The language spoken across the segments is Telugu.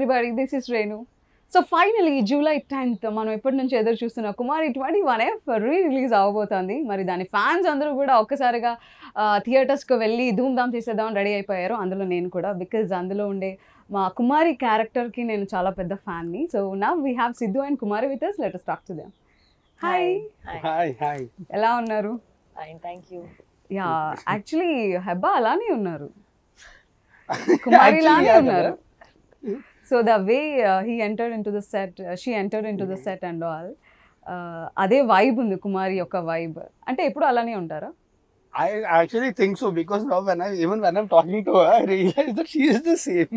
everybody, this is Renu. So finally, July 10th, మనం ఎప్పటి నుంచి ఎదురు చూస్తున్న కుమారి 21F రీ-రిలీజ్ అవబోతోంది. మరి దాని ఫ్యాన్స్ అందరూ కూడా ఒక్కసారిగా థియేటర్స్కి వెళ్ళి ధూమ్ధామ్ చేసేద్దామని రెడీ అయిపోయారు. అందులో నేను కూడా, బికాజ్ అందులో ఉండే మా కుమారి క్యారెక్టర్కి నేను చాలా పెద్ద ఫ్యాన్ని. So now we have Sidhu and Kumari with us. Let us talk to them. Hi. Hi. ఎలా ఉన్నారు? Fine, thank you. Yeah, actually Hebah అలానే ఉన్నారు, కుమారి లానే ఉన్నారు. So the way he entered into the set, she entered into the set and all, అదే వైబ్ ఉంది కుమారి యొక్క వైబ్. అంటే ఎప్పుడు అలానే ఉంటారా? I actually think so, because now when I'm talking to her, I realize that she is the same.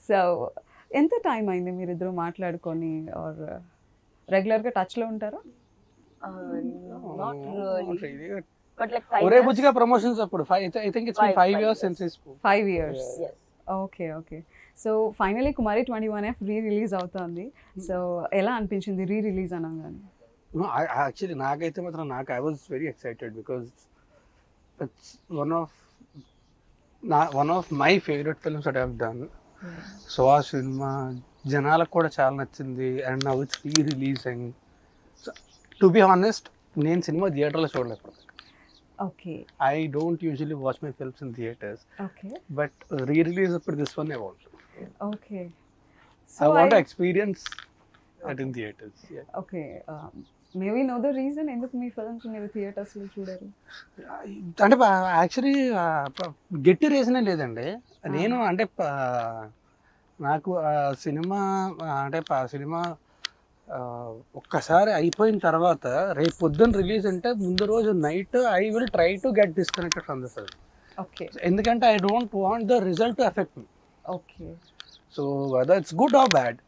So ఎంత టైం అయింది మీరిద్దరు మాట్లాడుకొని, ఆర్ రెగ్యులర్గా టచ్లో ఉంటారా? Not really. But like 5 ఒరే years. బుజ్జిగా ప్రమోషన్స్ అప్పుడు I think it's been 5 years since we spoke. 5 years. Yes. Okay. So finally Kumari 21F re-release అవుతుంది. సో ఎలా అనిపించింది రీ-రిలీజ్ అనగానే? No, actually నాకైతే మాత్రం I was very excited, because it's one of my favorite films that I have done. So ఆ సినిమా జనాలకు కూడా చాలా నచ్చింది, and now it's re-releasing. To be honest, నేను సినిమా థియేటర్లో చూడలేదు. Okay. I don't usually watch my films in theaters, okay. but re-release for this one I want. Okay. I want to experience it in theaters. Yeah. Okay. Maybe know the reason ఎందుకు మీ ఫిల్మ్స్ మీరు థియేటర్స్లో చూడరు? అంటే యాక్చువల్లీ గట్టి రీజనే లేదండి. నేను అంటే నాకు సినిమా అంటే సినిమా ఒక్కసారి అయిపోయిన తర్వాత రేపు పొద్దున్న రిలీజ్ అంటే ముందు రోజు night I will try to get disconnected from the film. Okay. ఎందుకంటే I don't want the result to effect me. Okay. So whether it's good or bad,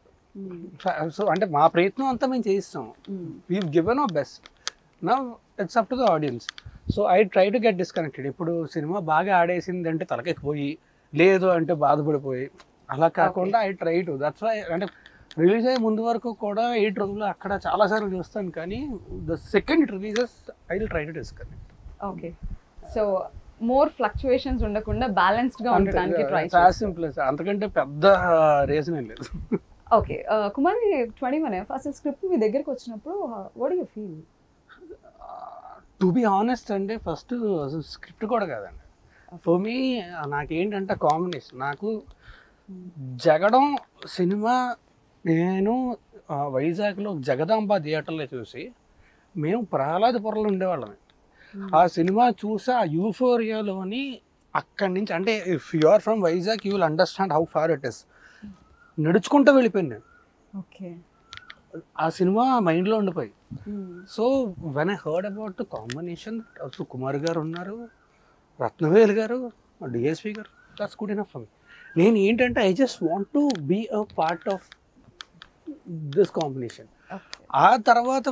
so అంటే మా ప్రయత్నం అంతా మేము చేయిస్తాం. We given our best. Now it's up to the audience. So I try to get disconnected. ఇప్పుడు సినిమా బాగా ఆడేసింది అంటే తలకెక్కిపోయి, లేదు అంటే బాధపడిపోయి, అలా కాకుండా I try to. That's why అంటే రిలీజ్ అయ్యే ముందు వరకు కూడా 8 రోజులు అక్కడ చాలాసార్లు చూస్తాను, కానీ the second releases I will try to disconnect. Okay. So more fluctuations ఉండకుండా బ్యాలెన్స్డ్గా ఉండడానికి ట్రై చాలా సింపుల్, అంతకంటే పెద్ద రీజన్ ఏం లేదు. ఓకే. కుమారి 21F అసలు స్క్రిప్ట్ మీ దగ్గరికి వచ్చినప్పుడు what do you feel? To be honest అంటే ఫస్ట్ అసలు స్క్రిప్ట్ కూడా కాదండి. ఫర్ మీ నాకేంటంటే కాంబినేషన్, నాకు జగడం సినిమా నేను వైజాగ్లో జగదాంబ థియేటర్లో చూసి, మేము ప్రహ్లాదపురంలో ఉండేవాళ్ళమే. ఆ సినిమా చూసి ఆ యూఫోరియాలోని అక్కడి నుంచి, అంటే if you are from Vizag you will understand how far it is. నడుచుకుంటూ వెళ్ళిపోయాను నేను. ఓకే. ఆ సినిమా మైండ్లో ఉండిపోయి. So when I heard about the combination, Kumar గారు ఉన్నారు, రత్నవేల్ గారు, డిఎస్పి గారు, that's good enough for me. నేను ఏంటంటే I just want to be a part of this combination. ఆ తర్వాత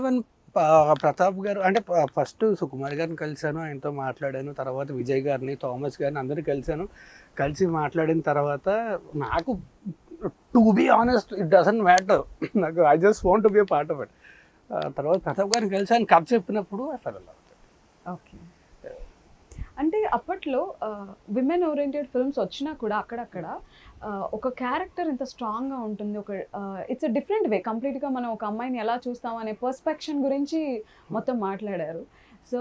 ప్రతాప్ గారు అంటే ఫస్ట్ సుకుమార్ గారిని కలిశాను, ఆయనతో మాట్లాడాను. తర్వాత విజయ్ గారిని, థామస్ గారిని అందరినీ కలిసి మాట్లాడిన తర్వాత నాకు to be honest it doesn't matter, నాకు I just want to be a part of it. తర్వాత ప్రతాప్ గారిని కలిసి ఆయన కథ చెప్పినప్పుడు I fell in love. Okay. అంటే అప్పట్లో విమెన్ ఓరియంటెడ్ ఫిల్మ్స్ వచ్చినా కూడా అక్కడక్కడ ఒక క్యారెక్టర్ ఇంత స్ట్రాంగ్గా ఉంటుంది, ఒక ఇట్స్ అ డిఫరెంట్ వే కంప్లీట్గా. మనం ఒక అమ్మాయిని ఎలా చూస్తాం అనే పర్స్పెక్షన్ గురించి మొత్తం మాట్లాడారు. సో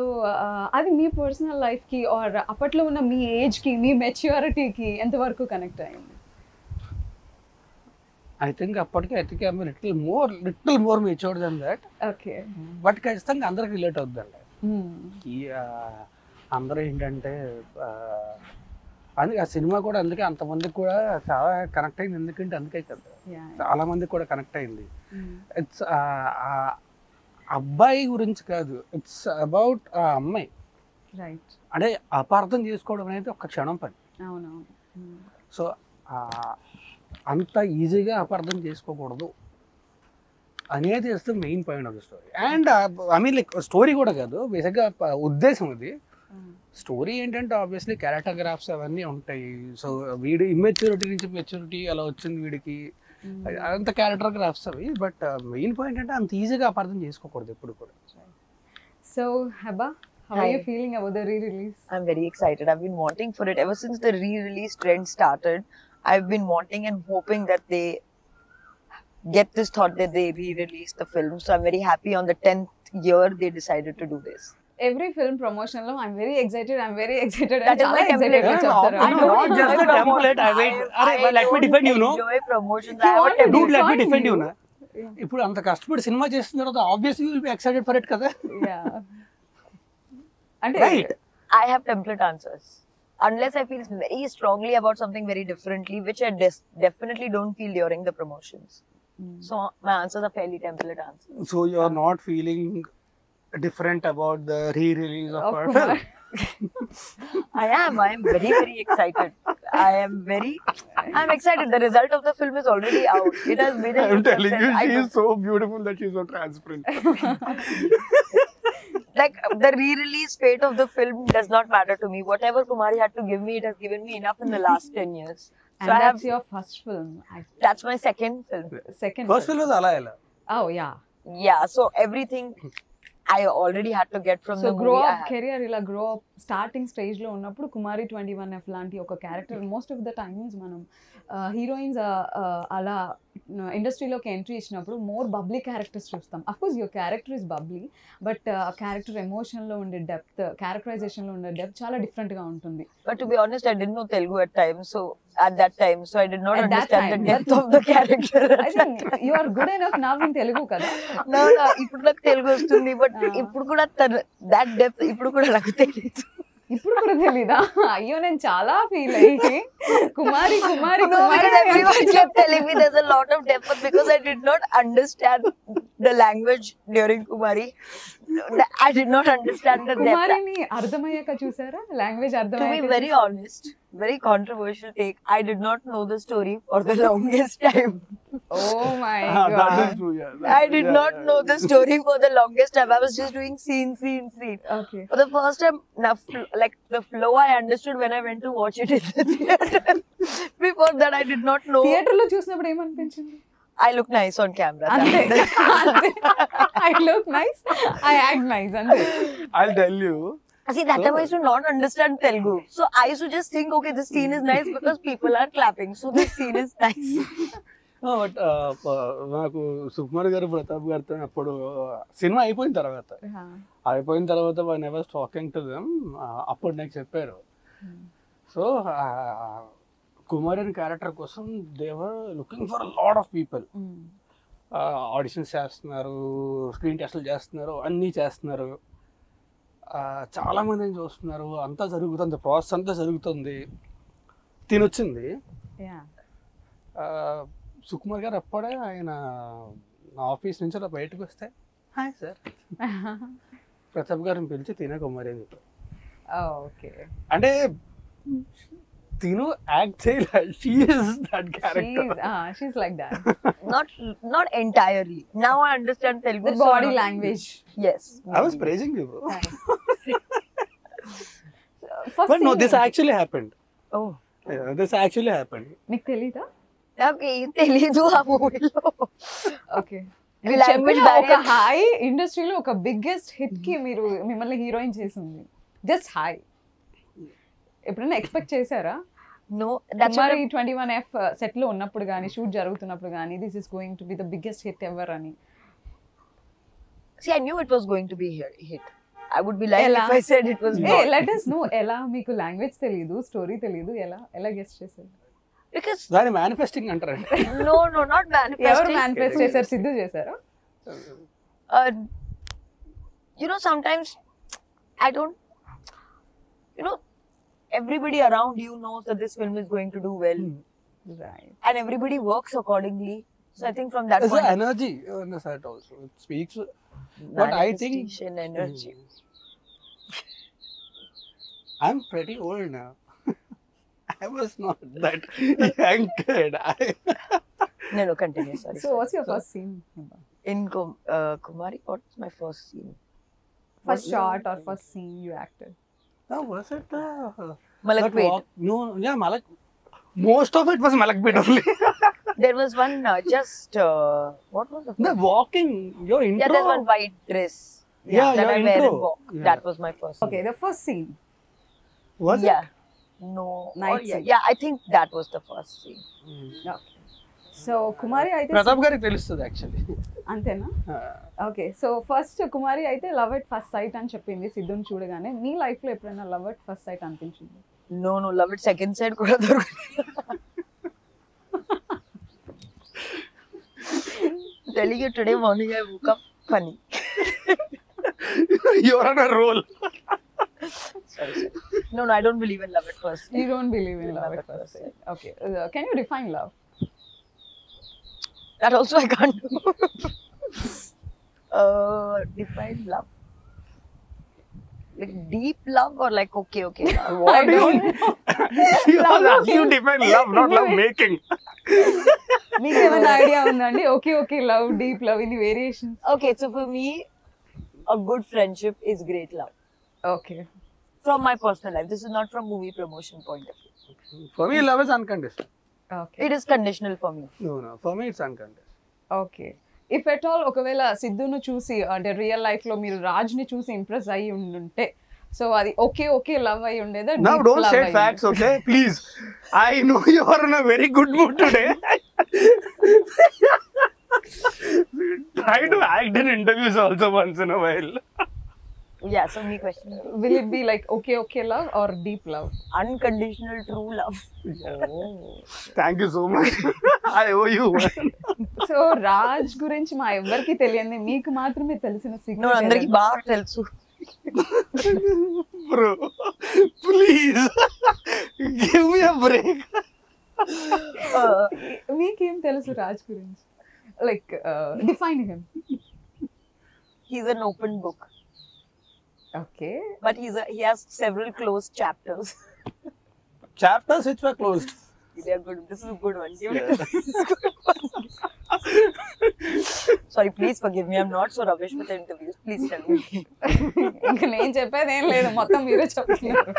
అది మీ పర్సనల్ లైఫ్కి ఆర్ అప్పట్లో ఉన్న మీ ఏజ్కి, మీ మెచ్యూరిటీకి ఎంతవరకు కనెక్ట్ అయింది? I think little more matured then that. Okay. But ఖచ్చితంగా అందరికి రిలేట్ అవుతుందండి. అందరూ ఏంటంటే అందుకే ఆ సినిమా కూడా అందుకే అంతమందికి కూడా చాలా కనెక్ట్ అయింది. ఎందుకంటే అందుకే కదా చాలా మందికి కూడా కనెక్ట్ అయింది. ఇట్స్ అబ్బాయి గురించి కాదు, ఇట్స్ అబౌట్ ఆ అమ్మాయి. రైట్. అంటే అపార్థం చేసుకోవడం అనేది ఒక క్షణం పని. అవునవును. సో అంత ఈజీగా అపార్థం చేసుకోకూడదు అనేది is the main point of the story. And I mean like story కూడా కాదు, బేసిక్గా ఉద్దేశం అది. స్టోరీ ఏంటంటే ఆబ్వియస్లీ క్యారెక్టర్ గ్రాఫ్స్ అవన్నీ ఉంటాయి. సో వీడి ఇమ్మెచ్యూరిటీ నుంచి మెచ్యూరిటీ అలా వచ్చింది వీడికి, అంత క్యారెక్టర్ గ్రాఫ్స్ అవి. బట్ మెయిన్ పాయింట్ అంటే అంత ఈజీగా అపార్థం చేసుకోకూడదు ఎప్పుడు కూడా. So Heba, how are you feeling about the re-release? I'm very excited. I've been wanting for it ever since the re-release trend started. I've been wanting and hoping that they get this thought that they re-release the film. So I'm very happy on the 10th year they decided to do this. Every film promotion లో I'm very excited That is my template. I know, not just the template. Let me defend you, no? enjoy promotions. You I have a want to template. Dude, let me define defend you. you, na. ఇప్పుడు అంత కష్టపడి సినిమా చేసిన తర్వాత obviously will be excited for it కదా. అంటే Right. I have template answers. Unless I feel very strongly about something very differently, which I definitely don't feel during the promotions. So my answers are fairly template answers. So you are not feeling different about the re-release of our Kumar. film. I am very, very excited. I'm excited. The result of the film is already out. It has made a I'm huge telling you, success. she is so beautiful that she is so transparent. Like the re-release fate of the film does not matter to me. Whatever Kumari had to give me, it has given me enough in the last 10 years. So And I have, that's your first film. that's my second film. Second First film was అలా ఎలా. Oh yeah. Yeah, so everything I already had to get from so the grow movie. I up had. Career ఇలా గ్రో అప్ స్టార్టింగ్ స్టేజ్ లో ఉన్నప్పుడు కుమారి 21F లాంటి ఒక character most of the times మనం హీరోయిన్స్ అలా ఇండస్ట్రీలోకి ఎంట్రీ ఇచ్చినప్పుడు మోర్ బబ్లీ క్యారెక్టర్స్ చూస్తాం. Of course your character is bubbly, but character ఎమోషన్లో ఉండే డెప్త్, క్యారెక్టరైజేషన్లో ఉండే డెప్త్ చాలా డిఫరెంట్గా ఉంటుంది. But to be honest, I didn't know Telugu at that time, so I did not At that understand the time, depth of the character. I think you are good enough now in Telugu కదా. No, ఇప్పుడు నాకు తెలుగు వస్తుంది, బట్ ఇప్పుడు కూడా that depth ఇప్పుడు కూడా నాకు తెలియదు. ఇప్పుడు కూడా తెలీదా? అయ్యో నేను చాలా ఫీల్ అయ్యి కుమారి కుమారి No, Kumari because everyone kept telling me there's a lot of depth, but because I did not understand the language during Kumari, I did not understand the depth. కుమారిని అర్థమయ్యాక చూసారా? Language To be అర్థమయ్యాక very honest, very controversial take, I did not know the story for the longest time. Oh my That god. is true, yeah. I did not know the story for the longest time. I was just doing scene. Okay. For the first time, like the flow I understood when I went to watch it in the theater. Before that, I did not know. Theatre లో చూసినప్పుడు ఏమనిపించింది? I look nice on camera. అంతే. I look nice, I act nice అంతే. I'll tell you. See, that time I used to not understand Telugu. So I used to just think, okay, this scene is nice because people are clapping. So this scene is nice. But నాకు సుకుమార్ గారు ప్రతాప్ గారితో అప్పుడు సినిమా అయిపోయిన తర్వాత one I was talking to them, అప్పుడు నాకు చెప్పారు. సో కుమార్ అనే క్యారెక్టర్ కోసం they were looking for lot of people. Auditions చేస్తున్నారు, స్క్రీన్ టెస్ట్లు చేస్తున్నారు, అన్నీ చేస్తున్నారు, చాలా మందిని చూస్తున్నారు, అంతా జరుగుతుంది, ప్రాసెస్ అంతా జరుగుతుంది. తినొచ్చింది సుకుమార్ గారు. అప్పుడే ఆయన ఆఫీస్ నుంచి అలా బయటకు వస్తే, హాయ్ సార్, ప్రతాప్ గారిని పిలిచి తినే కుమారి అని చెప్పారు. ఓకే. అంటే తిను యాక్ట్ చేయాలి, she is that character. She's like that. Not entirely. Now I understand Telugu. The body language. Yes. I was praising you, bro. First But no, scene this ఏంటి? actually happened. Oh. Yeah, this actually happened. మీకు తెలీదా? నాకు ఏం తెలీదు ఆ మూవీలో. ఓకే. The language ఒక barrier. హాయ్ ఇండస్ట్రీలో ఒక బిగ్గెస్ట్ హిట్ కి మీరు మిమ్మల్ని హీరోయిన్ చేసింది. జస్ట్ హాయ్ ఎప్పుడైనా ఎక్స్పెక్ట్ చేశారా? No, that's what Kumari 21F set లో ఉన్నప్పుడు కానీ, షూట్ జరుగుతున్నప్పుడు కానీ, this is going to be the biggest hit ever అని? See, I knew it was going to be hit. I would be lying Ella. if I said it was not. Let us know ఎలా మీకు లాంగ్వేజ్ తెలీదు, స్టోరీ తెలీదు, ఎలా గెస్ట్ చేశారు? Because దాని మేనిఫెస్టింగ్ అంటారండి. no, not ఎవరు manifesting. మేనిఫెస్ట్ చేశారు? సిద్ధు చేశారా? You know, sometimes I don't. You know, everybody around you knows that this film is going to do well, Right. and everybody works accordingly. So I think from that There's point, an energy on the set also. It speaks. But I think manifestation, energy. I'm pretty old now. I was not that young kid. No, continue. Sorry. So what's your first scene? In Kumari, what's my first scene? First shot or first scene you acted? No, was it Malakpet. No, yeah, Malak. Most of it was Malakpet only. There was one what was the The walking, your intro. Yeah, there's one white dress. Yeah, that your I wear intro. and walk. Yeah. That was my first. Okay, the first scene. Was Yeah. No. Night Or, yeah, scene. yeah, I think that was the first scene. So Kumari అయితే ప్రతాప్ గారికి తెలుస్తుంది యాక్చువల్లీ. అంతేనా? ఓకే, సో ఫస్ట్ కుమారి అయితే లవ్ ఎట్ ఫస్ట్ సైట్ అని చెప్పింది సిద్ధుని చూడగానే. మీ లైఫ్ లో ఎప్పుడైనా లవ్ ఎట్ ఫస్ట్ సైట్ అనిపించింది? No, love it second side కూడా దొరకలేదు. Telling you today morning I woke up funny. You're on a roll. Sorry. No, I don't believe in love at first. You don't believe in love at first sight. Okay. Can you define love? That also I can't do. Define love. Like deep love or like okay love? What do you Love you define love, not love making. మీకు ఏమైనా ఐడియా ఉందండి? ఓకే లవ్, డీప్ లవ్, ఇన్ని variations. Okay, so for me, a good friendship is great love. Okay. From my personal life. This is not from movie promotion point of view. For me, love is unconditional. Okay. It is conditional for me. No. For me, it's unconditional. Okay. If at all ఒకవేళ సిద్ధును చూసి అంటే రియల్ లైఫ్ లో మీరు రాజ్ని చూసి ఇంప్రెస్ అయ్యి ఉండుంటే, సో అది ఓకే లవ్ అయి ఉండేదా? Now don't say facts, okay? Please. I know you are in a very good mood today. Try to act in interviews also once in a while. Yeah, so me question. Will it be like okay love or deep love? Unconditional true love. Thank you so much. I owe you one. So Raj గురించి మా ఎవరికి తెలియదు, మీకు మాత్రమే తెలిసిన No, సీక్రెట్. అందరికి బాగా తెలుసు. Bro, please. Give me a break. మీకేం తెలుసు రాజ్ గురించి? Like define him. He's an open book, okay. but he has several closed chapters. Chapters which were closed. They are good. This is a good one. Give it to me. This is good one. Sorry, please forgive me. I'm not so rubbish with interviews. Please tell me. ఇంకా నేను చెప్పేది ఏం లేదు, మొత్తం మీరే చెప్తున్నారు.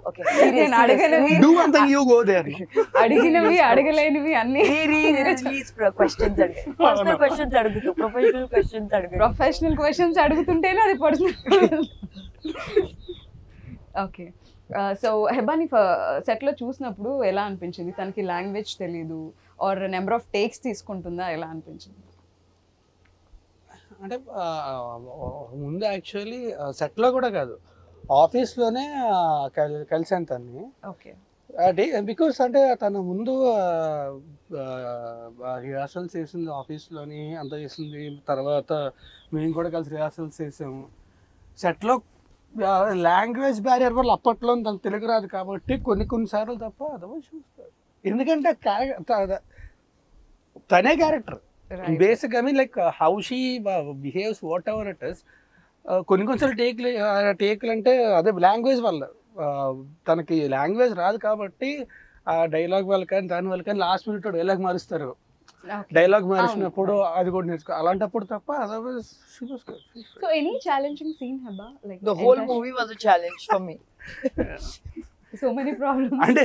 Okay. నేను అడగనివి Do one thing, you go there. అడిగినవి అడగలేనివి అన్ని Please questions అడుగు. Personal questions అడుగుతూ professional questions అడుగు. ప్రొఫెషనల్ క్వశ్చన్స్ అడుగుతుంటేనే అది పర్సనల్. ఓకే. సో హెబాని సెట్ లో చూసినప్పుడు ఎలా అనిపించింది? తనకి లాంగ్వేజ్ తెలీదు ఆర్ నెంబర్ ఆఫ్ టేక్స్ తీసుకుంటుందా, ఎలా అనిపించింది? అంటే ముందు యాక్చువల్లీ సెట్లో కూడా కాదు, ఆఫీస్లోనే కలిసాను తన్ని. ఓకే. బికాస్ అంటే తన ముందు రిహార్సల్స్ చేసింది ఆఫీస్లోని, అంతా చేసింది. తర్వాత మేము కూడా కలిసి రిహార్సల్స్ చేసాము. సెట్లో లాంగ్వేజ్ బ్యారియర్ వల్ల అప్పట్లో తనకు తెలుగు రాదు కాబట్టి కొన్నిసార్లు తప్ప అదవో చూస్తారు. ఎందుకంటే తనే character basic. I mean like how she behaves what ever it is. కొన్నిసార్లు టేక్లు అంటే అదే లాంగ్వేజ్ వల్ల, తనకి లాంగ్వేజ్ రాదు కాబట్టి ఆ డైలాగ్ వల్ల కానీ దాని వల్ల కానీ లాస్ట్ మినిట్ డైలాగ్ మారుస్తారు. డైలాగ్ మారిసినప్పుడు అది కూడా నేర్చుకో, అలాంటప్పుడు తప్ప otherwise she was good. So any challenging scene Hebah? Like The whole movie was a challenge for me. So many problems. అంటే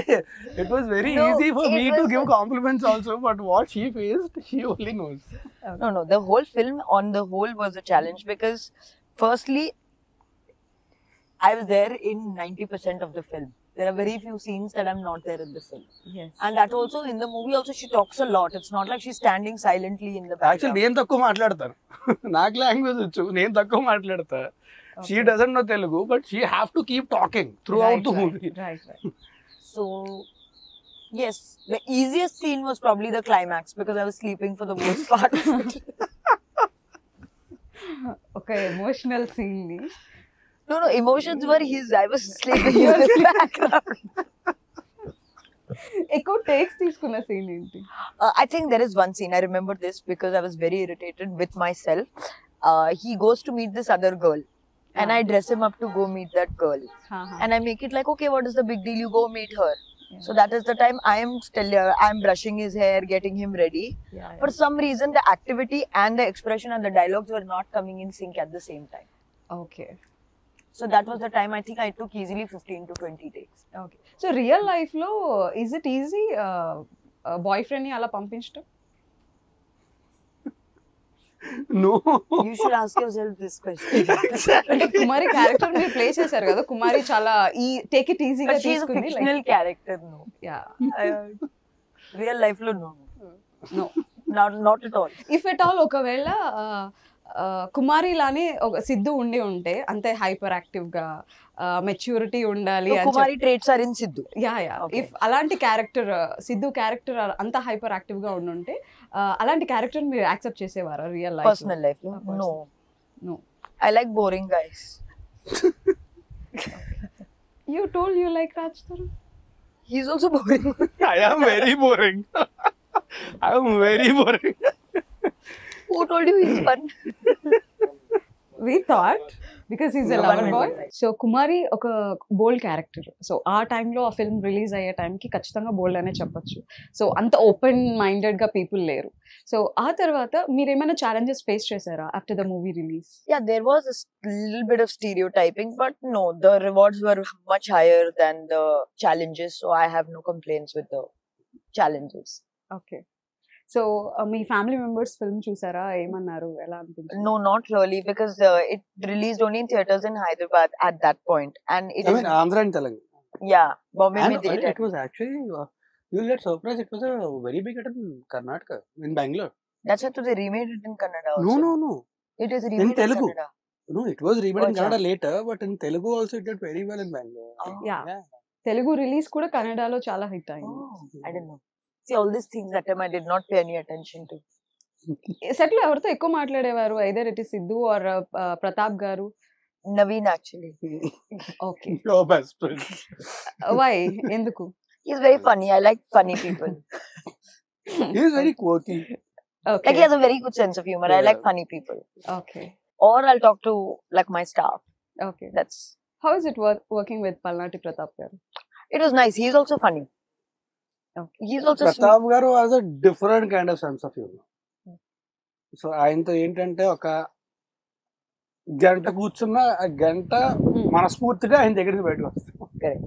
it was very No, easy for it me to was give compliments also, but what she faced, she only knows. No, the whole film on the whole was a challenge because firstly, I was there in 90% of the film. There are very few scenes that I'm not there in the film. Yes. And that also in the movie also she talks a lot. It's not like she's standing silently in the actually background. నేను తక్కువ మాట్లాడతాను, నాకు లాంగ్వేజ్ వచ్చు, నేను తక్కువ మాట్లాడతా. She doesn't know Telugu, but she have to keep talking through out the movie. Right. So yes, the easiest scene was probably the climax because I was sleeping for the most part of it. ఒక ఎమోషనల్ సీన్ ని. No, emotions were his. I was sleeping in the background. ఎక్కువ టేక్స్ తీసుకున్న సీన్ ఏంటి? I think there is one scene. I remember this because I was very irritated with myself. He goes to meet this other girl. And I dress him up to go meet that girl. And I make it like, okay, what is the big deal? You go meet her. Yeah. So that is the time I am brushing his hair, getting him ready. Yeah. For some reason, the activity and the expression and the dialogues were not coming in sync at the same time. Okay. So that was the time I think I took easily 15 to 20 takes. Okay. So real life లో is it easy boyfriend ని అలా పంపించడం? No. You should ask yourself this question. అంటే కుమారి క్యారెక్టర్ మీరు ప్లే చేశారు కదా, కుమారి చాలా ఈ టేక్ ఇట్ ఈజీగా But she's a తీసుకుంది. fictional character, no. Real life lo no. No. Not at all. If at all ఒకవేళ కుమారి లానే ఒక సిద్ధు ఉండి ఉంటే అంతే హైపర్ యాక్టివ్ గా మెచ్యూరిటీ ఉండాలి So, Kumari traits are in Sidhu. Yeah Okay. If అలాంటి క్యారెక్టర్ సిద్ధు క్యారెక్టర్ అంత హైపర్ యాక్టివ్ గా ఉండుంటే అలాంటి క్యారెక్టర్ మీరు యాక్సెప్ట్ చేసేవారా real life? Personal life lo? No. No. I like boring guys. You told you like Raj Taran. He's also boring. I am very boring. I am very boring. Who told you he's fun? We thought because he's a No, lover I boy. don't like. So కుమారి ఒక బోల్డ్ క్యారెక్టర్. సో ఆ టైంలో ఆ ఫిల్మ్ రిలీజ్ అయ్యే టైంకి ఖచ్చితంగా బోల్డ్ అనే చెప్పొచ్చు. సో అంత ఓపెన్ మైండెడ్ గా పీపుల్ లేరు. సో ఆ తర్వాత మీరు ఏమైనా ఛాలెంజెస్ ఫేస్ చేశారా after the movie release? Yeah, there was a little bit of stereotyping, but no, the rewards were much higher than the challenges, so I have no complaints with the challenges. Okay. So me family members film చూసారా? ఏమన్నారు? ఎలా అనిపించింది? No, not really, because it released only in theaters in Hyderabad at that point, and it I is mean, Andhra and Telugu. yeah, Bombay And mein did it was actually, you'll get surprised, it was a very big hit in Karnataka, in Bangalore. That's why they remade it in Kannada also. No. It is remade in Telugu. Kannada. No, it was remade in Acha. Kannada later, but in Telugu also it did very well in Bangalore. Oh. Yeah. Telugu release కూడా కన్నడలో చాలా హిట్ అయింది. Oh, I didn't know. See, all these things that time I did not pay any attention to. Set లో ఎవరితో ఎక్కువ మాట్లాడేవారు? Either it is Siddhu or Pratap గారు? Naveen actually. Okay. Your best friend. Why? ఎందుకు? He's very funny. I like funny people. He is very quirky. Okay. Like he has a very good sense of humor. I like Yeah. funny people. Okay. Or I'll talk to like my staff. Okay. That's how is it working with పల్నాటి ప్రతాప్ గారు? it was nice. He's also funny. Okay. He's also sweet. Pratap గారు has a different kind of sense of humor. So ఆయనతో ఏంటంటే ఒక గంట కూర్చున్న ఆ గంట మనస్ఫూర్తిగా ఆయన దగ్గరికి బయటకు వస్తాం. Correct.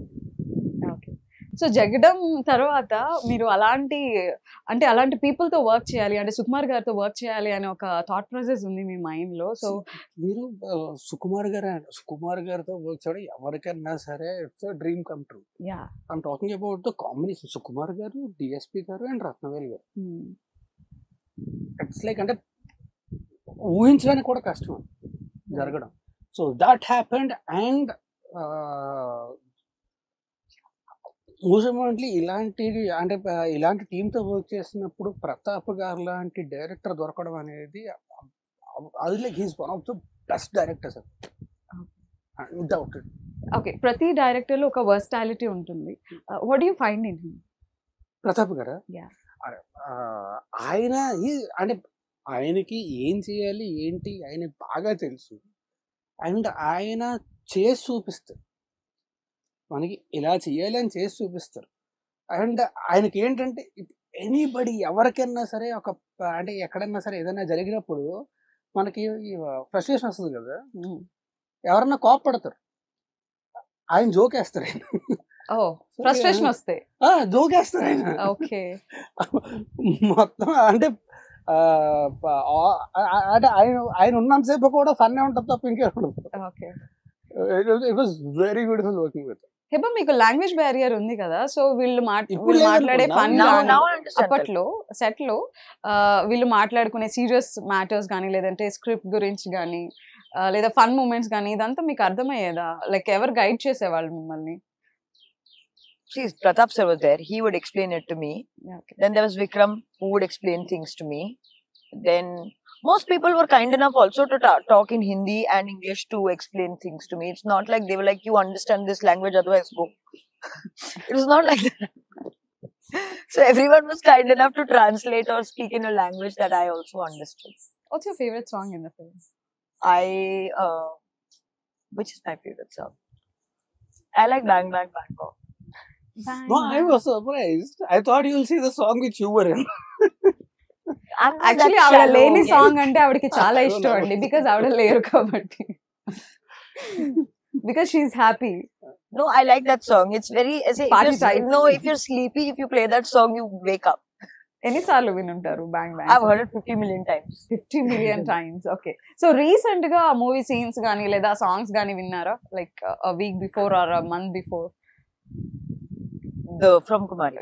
ఓకే. సో జగడం తర్వాత మీరు అలాంటి పీపుల్ తో వర్క్ చేయాలి, అంటే సుకుమార్ గారితో వర్క్ చేయాలి అనే ఒక థాట్ ప్రాసెస్ ఉంది మీ మైండ్ లో. సో మీరు సుకుమార్ గారితో వర్క్ చేయడం ఎవరికైనా సరే it's dream come true. Yeah. I'm talking about the combination Sukumar గారు, డిఎస్పి గారు అండ్ రత్నవేల్ గారు. ఇట్స్ లైక్ అంటే ఊహించడానికి కూడా కష్టం జరగడం. So that happened and mostly ఇలాంటి టీంతో వర్క్ చేసినప్పుడు ప్రతాప్ గారు లాంటి డైరెక్టర్ దొరకడం అనేది అది like he's one of the best directors undoubted. Okay. ప్రతి డైరెక్టర్ లో ఒక వర్స్టాలిటీ ఉంటుంది. What do you find in him? Pratap గారు Yeah. ఆయన అంటే ఆయనకి ఏం చేయాలి ఏంటి ఆయన బాగా తెలుసు. అండ్ ఆయన చేసి చూపిస్తారు, మనకి ఇలా చేయాలి అని చేసి చూపిస్తారు. అండ్ ఆయనకి ఏంటంటే ఎనీబడి ఎవరికైనా సరే అంటే ఎక్కడైనా సరే ఏదైనా జరిగినప్పుడు మనకి ఫ్రస్ట్రేషన్ వస్తుంది కదా, ఎవరన్నా కోపడతారు, ఆయన జోకేస్తారు. ఆయన ఫ్రస్ట్రేషన్ వస్తే జోకేస్తారు ఆయన. ఓకే. మొత్తం అంటే ఆయన ఉన్నంతసేపు కూడా ఫన్ ఉంటుంది తప్ప ఇంకే ఉండదు. Okay. It was very beautiful working with. Heba మీకు లాంగ్వేజ్ బ్యారియర్ ఉంది కదా, సో వీళ్ళు ఇప్పుడు మాట్లాడే లేదనుకో, ఫన్ Now I understand. అప్పట్లో సెట్ లో వీళ్ళు మాట్లాడుకునే సీరియస్ మ్యాటర్స్ కానీ లేదంటే స్క్రిప్ట్ గురించి కానీ లేదా ఫన్ మూమెంట్స్ కానీ ఇదంతా మీకు అర్థమయ్యేదా? లైక్ ఎవరు గైడ్ చేసేవాళ్ళు మిమ్మల్ని? See, Pratap sir was there. He would explain it to me. Okay. Then there was Vikram who would explain things to me. Then most people were kind enough also to talk in Hindi and English to explain things to me. It's not like they were like, you understand this language, otherwise go. It was not like that. So everyone was kind enough to translate or speak in a language that I also understood. What's your favorite song in the film? Which is my favorite song? I like Bang Bang Bangkok. No, I was surprised. I thought you'll see the song which you were in. Actually ఆవిడ లేని సాంగ్ అంటే ఆవిడకి చాలా ఇష్టం అండి, బికాజ్ ఆవిడ లేరు కాబట్టి. Because she is happy. No, I like that song. It's very Party type. No, if you're sleepy, if you play that song, you wake up. ఎన్నిసార్లు వినుంటారు bang I've bang? heard it 50 million times. 50 million times. Okay. So recent గా మూవీ సీన్స్ గానీ లేదా సాంగ్స్ గానీ విన్నారా? Like week before or month before? From Kumari.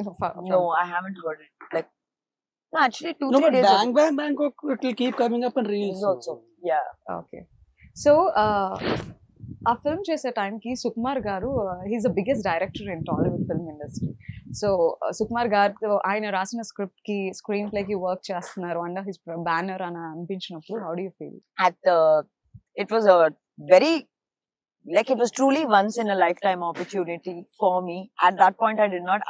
No, I haven't heard it. Like, no, actually 2-3 No, but days Bang ago. Bang Bangkok, it will keep coming up in reels Also. Yeah. Okay. So ఆ ఫిల్మ్ చేసే టైంకి సుకుమార్ గారు he's the biggest director in Tollywood film industry. So Sukumar గారితో ఆయన రాసిన స్క్రిప్ట్ కి స్క్రీన్ ప్లే కి వర్క్ చేస్తున్నారు అండర్ హిస్ బ్యానర్ అని అనిపించినప్పుడు how do you feel? It was a very, like, it was truly once in a lifetime opportunity for me. At that point, I did not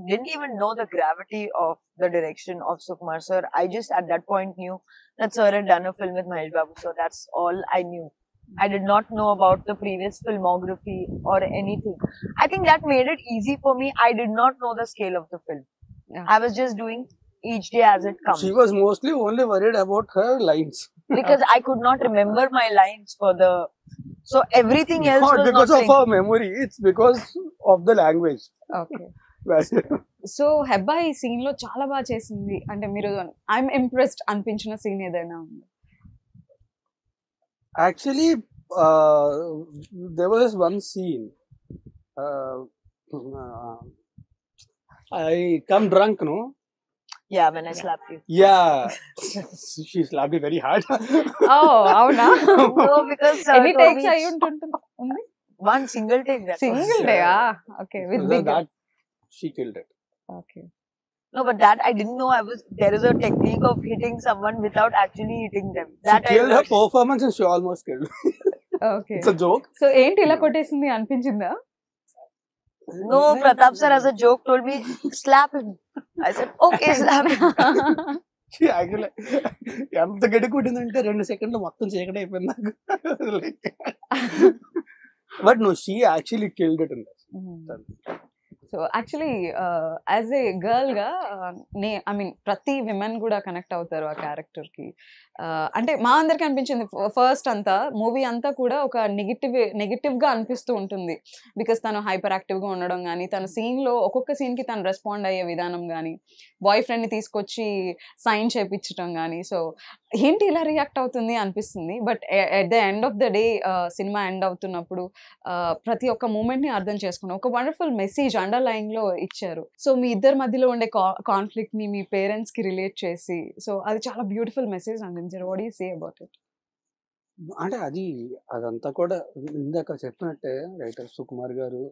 didn't even know the gravity of the direction of Sukumar sir. I just at that point knew that sir had done a film with Mahesh Babu, so that's all I knew. I did not know about the previous filmography or anything. I think that made it easy for me. I did not know the scale of the film. Yeah. I was just doing each day as it comes. She was mostly only worried about her lines. Because I could not remember my lines for the, so everything else Not was because not of her memory, it's because of the language. Okay. So Hebah ఈ సీన్ లో చాలా బాగా చేసింది అంటే మీరు ఐఎమ్ ఇంప్రెస్డ్ అనిపించిన సీన్ ఏదైనా ఉంది? Actually, there was one scene. I come drunk, no? Yeah, when I slapped you. Yeah. She slapped me very hard. ఓ అవునా? No, because ఎన్ని టేక్స్ అయి ఉంటుంది? one single take. That single డేయా? Okay. With big. That she killed it. Okay. No, but that I didn't know. There is a technique of hitting someone without actually hitting them. She That killed I her performance and she almost killed me. Okay. It's a joke. So ఏంటి ఇలా కొట్టేసింది అనిపించిందా? No, Pratap sir as a joke told me, slap him. I said, okay, slap him. She actually ఎంత గడి కొట్టిందంటే 2 సెకండ్లు మొత్తం చీకటి అయిపోయింది నాకు. But no, she actually killed it in this. So actually as a girl గా ఐ మీన్ ప్రతి విమెన్ కూడా కనెక్ట్ అవుతారు ఆ క్యారెక్టర్ కి. అంటే మా అందరికి అనిపించింది ఫస్ట్ అంతా మూవీ అంతా కూడా ఒక నెగిటివ్ గా అనిపిస్తూ ఉంటుంది. బికాస్ తను హైపర్ యాక్టివ్ గా ఉండడం కానీ తన సీన్ లో ఒక్కొక్క సీన్ కి తను రెస్పాండ్ అయ్యే విధానం కానీ బాయ్ ఫ్రెండ్ ని తీసుకొచ్చి సైన్ చేయించడం కానీ సో ఏంటి ఇలా రియాక్ట్ అవుతుంది అనిపిస్తుంది. But at the end of the day cinema end అవుతున్నప్పుడు ప్రతి ఒక్క మూమెంట్ ని అర్థం చేసుకున్నాం. ఒక వండర్ఫుల్ మెసేజ్ అండర్లైన్ లో ఇచ్చారు. సో మీ ఇద్దరి మధ్యలో ఉండే కాన్ఫ్లిక్ట్ ని మీ పేరెంట్స్ కి రిలేట్ చేసి సో అది చాలా బ్యూటిఫుల్ మెసేజ్ అందించారు. What you say about it? అంటే అదంతా కూడా ఇందాక చెప్పినట్టే రైటర్ సుకుమార్ గారు,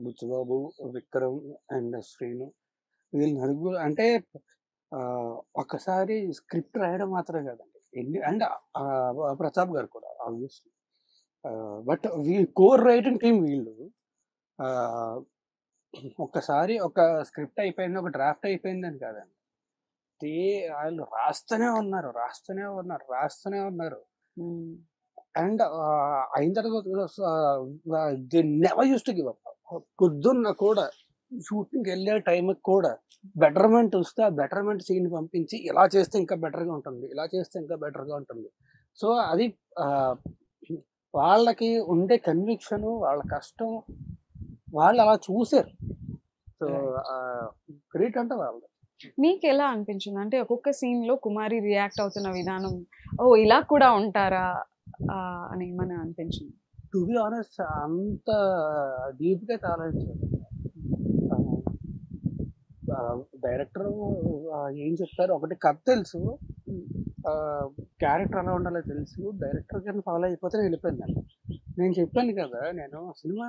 బుచ్చబాబు, విక్రమ్ అండ్ శ్రీను వీళ్ళు నలుగురు అంటే ఒకసారి స్క్రిప్ట్ రాయడం మాత్రమే కదండి. అండ్ ప్రతాప్ గారు కూడా obviously. But core writing team వీళ్ళు ఒక్కసారి ఒక స్క్రిప్ట్ అయిపోయింది, ఒక డ్రాఫ్ట్ అయిపోయిందని కాదండి. వాళ్ళు రాస్తూనే ఉన్నారు. అండ్ అయిన తర్వాత they never use to give up. పొద్దున్న కూడా షూటింగ్కి వెళ్ళే టైంకి కూడా బెటర్మెంట్ వస్తే ఆ బెటర్మెంట్ సీన్ పంపించి ఇలా చేస్తే ఇంకా బెటర్గా ఉంటుంది. సో అది వాళ్ళకి ఉండే కన్విక్షన్, వాళ్ళ కష్టం, వాళ్ళు అలా చూసారు. సో గ్రేట్ అంటే వాళ్ళు. మీకు ఎలా అనిపించింది అంటే ఒక్కొక్క సీన్ లో కుమారి రియాక్ట్ అవుతున్న విధానం ఓ ఇలా కూడా ఉంటారా అని ఏమని అనిపించింది? టు బి ఆనెస్ట్ అంత డీప్గా ఆలోచించారు. డైరెక్టర్ ఏం చెప్తారు, ఒకటి కథ తెలుసు, క్యారెక్టర్ ఎలా ఉండాలో తెలుసు, డైరెక్టర్ గారిని ఫాలో అయిపోతే వెళ్ళిపోయింది. నేను చెప్పాను కదా, నేను సినిమా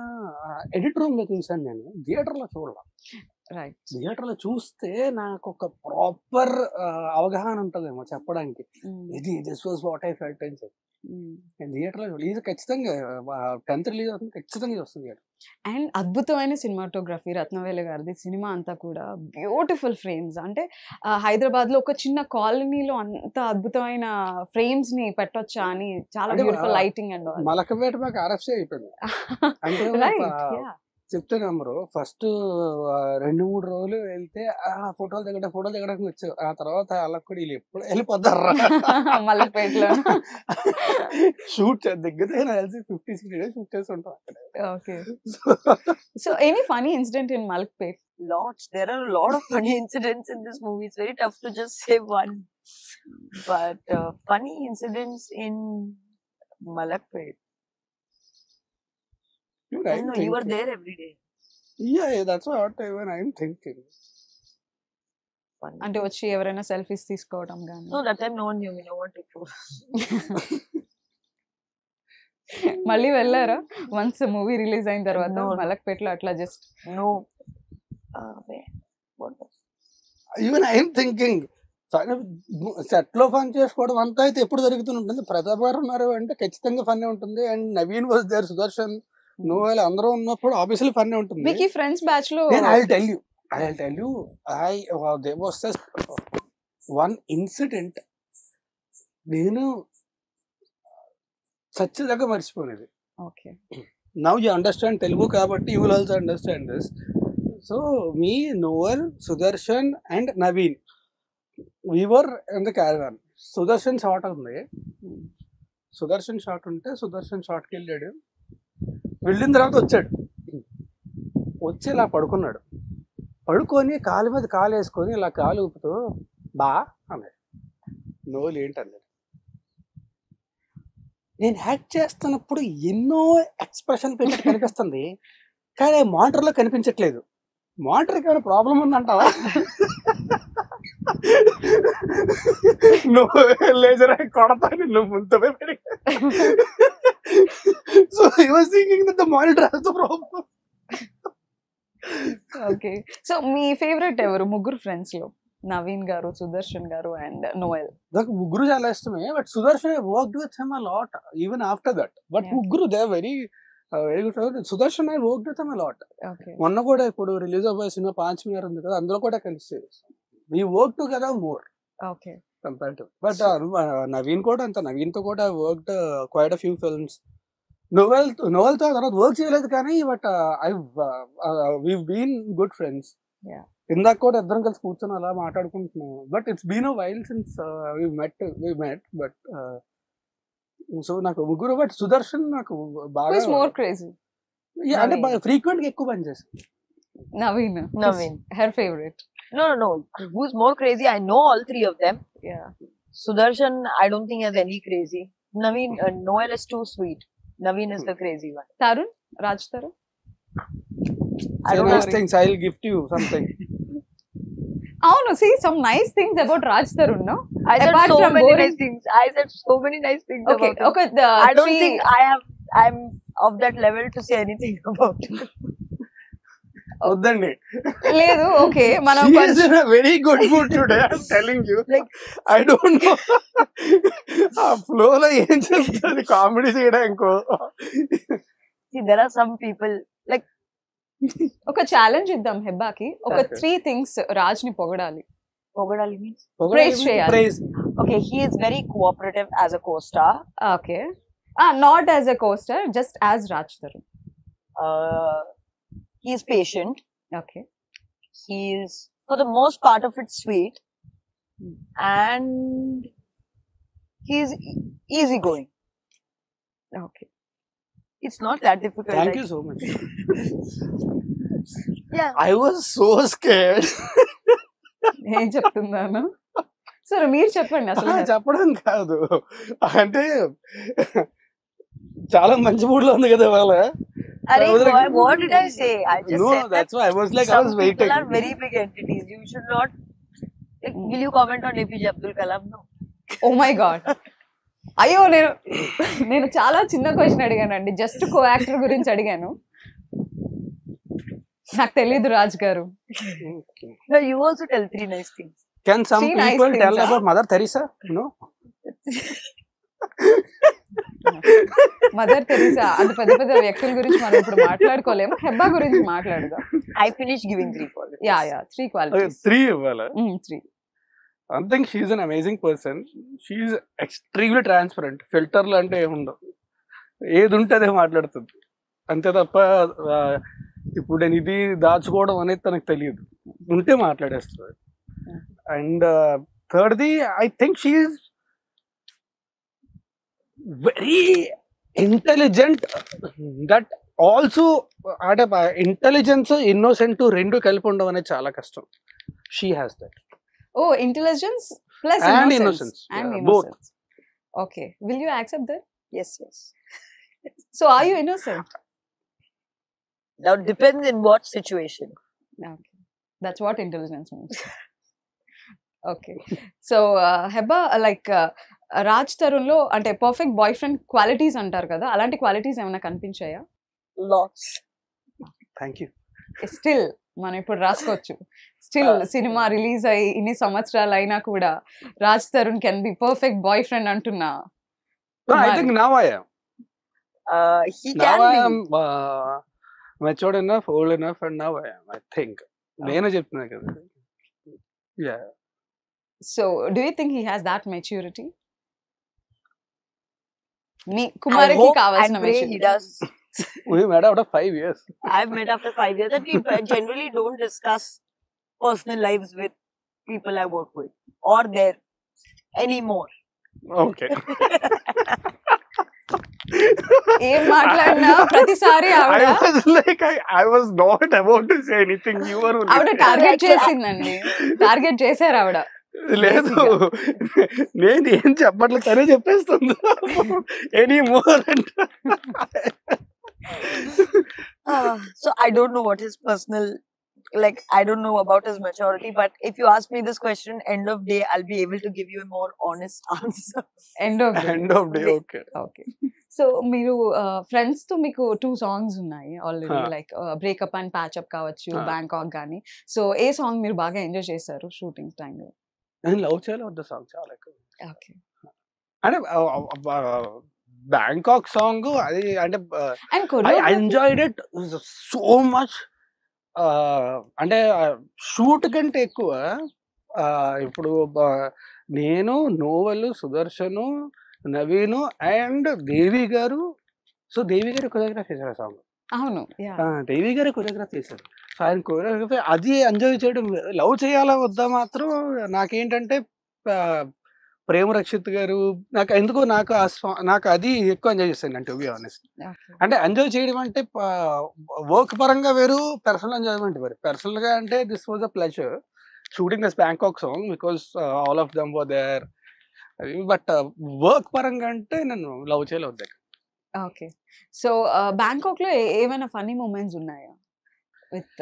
ఎడిట్ రూమ్లో చూశాను, నేను థియేటర్లో చూడాలి. రైట్. థియేటర్లో చూస్తే నాకు ఒక ప్రాపర్ అవగాహన ఉంటుందేమో చెప్పడానికి, ఇది this was what I felt అని చెప్పి. నేను థియేటర్లో ఇది ఖచ్చితంగా 10th రిలీజ్ అవుతుంది, ఖచ్చితంగా వస్తుంది. అండ్ అద్భుతమైన సినిమాటోగ్రఫీ రత్నవేలు గారిది. సినిమా అంతా కూడా బ్యూటిఫుల్ ఫ్రేమ్స్. అంటే హైదరాబాద్ లో ఒక చిన్న కాలనీలో అంత అద్భుతమైన ఫ్రేమ్స్ ని పెట్టొచ్చా అని చాలా బ్యూటిఫుల్ లైటింగ్ అండ్ మలకపేట మాకు ఆర్ఎఫ్సీ అయిపోయింది. అంటే చెప్తే నమ్మరు, ఫస్ట్ 2-3 రోజులు వెళ్తే ఫోటోలు దిగడానికి వచ్చావు. ఆ తర్వాత వాళ్ళకి కూడా వీళ్ళు ఎప్పుడు వెళ్ళిపోతారు మలకపేటలో షూట్ దగ్గర కలిసి 50-60 days షూట్ చేసి ఉంటాం అక్కడ. Okay. So any funny incident in Malakpet? Lots. There are a lot of funny incidents in this movie. It's very tough to just say one. But funny incidents in Malakpet. Even I I'm know you were thinking. there every day. Yeah, that's what even I'm thinking. Funny. అంటే వచ్చి ఎవరైనా సెల్ఫీస్ తీసుకోవడం కానీ No, that time no one knew me. No one took photos. మళ్ళీ వెళ్ళారా వన్స్ మూవీ రిలీజ్ అయిన తర్వాత No. మలక్పేటలో అట్లా just No. Wait. What was? Even I'm thinking set లో ఫన్ చేసుకోవడం అంతా అయితే ఎప్పుడు జరుగుతుంటుంది. ప్రతాప్ గారు ఉన్నారు అంటే ఖచ్చితంగా ఫన్ ఉంటుంది. And Naveen was there, Sudarshan, Noel అందరూ ఉన్నప్పుడు ఆబ్వియస్లీ ఫన్ ఉంటుంది. మీకు ఈ ఫ్రెండ్స్ బ్యాచ్ లో Then I'll tell you. There was this one incident. నేను సత్యదాకా మర్చిపోలేదు. Okay Now you understand Telugu కాబట్టి you will also understand this. So me, Noel, Sudarshan and Naveen, we were in the caravan. Sudarshan shot ఉంది. సుదర్శన్ షాట్ ఉంటే సుదర్శన్ షాట్కి వెళ్ళాడు. వెళ్ళిన తర్వాత వచ్చాడు. వచ్చి ఇలా పడుకున్నాడు. పడుకొని కాలు మీద కాలు వేసుకొని ఇలా కాలు ఊపుతూ బా అన్నాడు. నోలు ఏంటన్నాడు. నేను యాక్ట్ చేస్తున్నప్పుడు ఎన్నో ఎక్స్ప్రెషన్ పెట్టి కనిపిస్తుంది, కానీ మానిటర్లో కనిపించట్లేదు. మానిటర్కి ఏమైనా ప్రాబ్లం ఉందంటావా? నువ్వు లేజర్ కొడతా నిన్ను ముందుపై పెరిగి. So he was thinking that the monitor has the problem. Okay so me favourite ఎవరు ముగ్గురు ఫ్రెండ్స్ లో? నవీన్ గారు, సుదర్శన్ గారు అండ్ నోయల్. నాకు ముగ్గురు చాలా ఇష్టమే. But Sudarshan worked with him a lot even after that. But ముగ్గురు they very very good. Sudarshan I worked with him a lot. Okay మొన్న కూడా ఇప్పుడు రిలీజ్ అవ్వే సినిమా 5 మీనార్ ఉంది కదా, అందులో కూడా కలిసి we work together more okay compare to. But Naveen కూడా అంత, నవీన్తో కూడా worked quite a few films. నోవెల్తో తర్వాత వర్క్ చేయలేదు కానీ but we been good friends. ఇందాక కూడా ఇద్దరం కలిసి కూర్చొని అలా మాట్లాడుకుంటున్నాం. But it's been a while since we met. But so నాకు ముగ్గురు. బట్ సుదర్శన్ నాకు బాగా మోర్ క్రేజీ అంటే ఫ్రీక్వెంట్ గా ఎక్కువ పని చేస్తాను. Naveen her favourite. No. Who's more crazy? I know all three of them. Yeah. Sudarshan, I don't think has any crazy. Naveen, Noel is too sweet. Naveen is the crazy one. Tarun, Raj Tarun. I don't nice know. things. I'll gift you something. అవును, see some nice things about Raj Tarun, no? I said Apart so from many boring- nice things. I said so many nice things Okay, about him. okay. I don't think I'm of that level to say anything about him. వద్దండి. లేదు, ఓకే మనం She is in a very good mood today. I'm telling you. Like I don't know. ఆ ఫ్లో లో ఏం చెప్తుంది కామెడీ చేయడానికి. See, there are some people like ఒక ఛాలెంజ్ ఇద్దాం హెబ్బాకి. ఒక Okay. 3 things రాజ్ ని పొగడాలి. Pogadali means. Praise చేయాలి. Praise. Okay, he is very cooperative as a co-star. Okay, not as a coaster, just as Raj Tarun. He is patient. Okay He is, for the most part of it, sweet, and he is easygoing. Okay It's not that difficult. Thank like- you so much. Yeah. I was so scared. ఏం చెప్తున్నాను? సరే మీరు చెప్పండి అసలు. చెప్పడం కాదు అంటే చాలా మంచి మూడ్ లో ఉంది కదా ఇవాళ. Arey, I was like, what did I say? I just No, said that that's why I was like, I some was people waiting. are very big entities. You should not. Like, will you comment on APJ Abdul Kalam? No. Oh my god, అయ్యో నేను చాలా చిన్న క్వశ్చన్ అడిగానండి, జస్ట్ కో యాక్టర్ గురించి అడిగాను. నాకు తెలీదు రాజ్ గారు. No, you also tell 3 nice things. Can some See, nice people tell things, about Mother Teresa? No. Mother Teresa అంత పెద్ద పెద్ద వ్యక్తుల గురించి మనం ఇప్పుడు మాట్లాడుకోలేము. హెబ్బా గురించి మాట్లాడదాం. I finished giving 3 qualities. Yeah 3 Okay, qualities. 3 ఇవ్వాలా? 3. I think she's an amazing person. She's extremely transparent. ఫిల్టర్లు అంటే ఏముండవు, ఏది ఉంటే అదే మాట్లాడుతుంది అంతే తప్ప ఇప్పుడు నేను ఇది దాచుకోవడం అనేది తనకు తెలియదు, ఉంటే మాట్లాడేస్తుంది. అండ్ థర్డ్ది I think she is very intelligent. That also అంటే ఇంటెలిజెన్స్ ఇన్నోసెంట్ రెండు కలిపి ఉండడం అనేది చాలా కష్టం. She has that. Oh intelligence plus And innocence. innocence. And Yeah, both. innocence. Okay. Will you accept that? Yes, yes. So are you innocent? Now it depends in what situation. Okay. That's what intelligence means. Okay. So Heba, like Raj Tarun లో అంటే పర్ఫెక్ట్ బాయ్ ఫ్రెండ్ క్వాలిటీస్ అంటారు కదా, అలాంటి క్వాలిటీస్ ఏమైనా కనిపించాయా? Lots. Thank you. స్టిల్ మనం ఇప్పుడు రాసుకోవచ్చు, స్టిల్ సినిమా రిలీజ్ అయ్యి ఇన్ని సంవత్సరాలు అయినా కూడా Raj Tarun can be perfect boy friend అంటున్నా. I think now I am. He Now can I be. am matured enough, old enough, and now I am. I think. నేనే చెప్తున్నా కదా. Yeah. So do you think he has that maturity? మీ కుమారికి కావాల్సిన and pray he maturity. does. We met after 5 years. I've met after 5 years, and we generally don't discuss personal lives with people I work with or there anymore. Okay. ఏం మాట్లాడినా ప్రతిసారి ఆవిడ I was like, I was not about to say anything. You were only. ఆవిడ టార్గెట్ చేసిందండి, టార్గెట్ చేశారు ఆవిడ. లేదు, నేను ఏం చెప్పట్లేదు, తనే చెప్పేస్తుంది. ఎనీ మోర్ అంటే So I don't know what his personal, like I don't know about his maturity, but if you ask me this question, end of day, I'll be able to give you a more honest answer. End of end of day. Okay. Okay. So మీరు ఫ్రెండ్స్ తో మీకు 2 songs ఉన్నాయి already, Huh. Like breakup and patch up కావచ్చు, Huh. బ్యాంకాక్ గానీ. సో ఏ సాంగ్ మీరు బాగా ఎంజాయ్ చేశారు షూటింగ్ టైంలో? నేను లవ్ చేయాలి వద్ద సాంగ్ చాలా ఎక్కువ. ఓకే. అంటే బ్యాంకాక్ సాంగ్ అది అంటే and I enjoyed it so much. అంటే షూట్ కంటే ఎక్కువ ఇప్పుడు నేను, నోవెల్, సుదర్శను, నవీను అండ్ దేవి గారు. సో దేవి గారు కొరియోగ్రాఫ్ చేశారు ఆ సాంగ్. అవును. దేవి గారు కొరియోగ్రాఫ్ చేశారు. సో ఆయన కొరియోగ్రఫీ అది ఎంజాయ్ చేయడం. లవ్ చేయాలా వద్దా మాత్రం నాకేంటంటే ప్రేమ రక్షిత్ గారు నాకు ఎందుకో నాకు అది ఎక్కువ ఎంజాయ్ చేస్తాను అంటే, టు బి ఆనెస్ట్. అంటే ఎంజాయ్ చేయడం అంటే వర్క్ పరంగా వేరు, పర్సనల్ ఎంజాయ్మెంట్ వేరు. పర్సనల్ గా అంటే this was a pleasure shooting this Bangkok song because all of them were there. But work పరంగా అంటే నేను లవ్ చేయలేదు. ఓకే. సో బ్యాంకాక్ లో ఏమైనా ఫన్నీ మూమెంట్స్ ఉన్నాయా విత్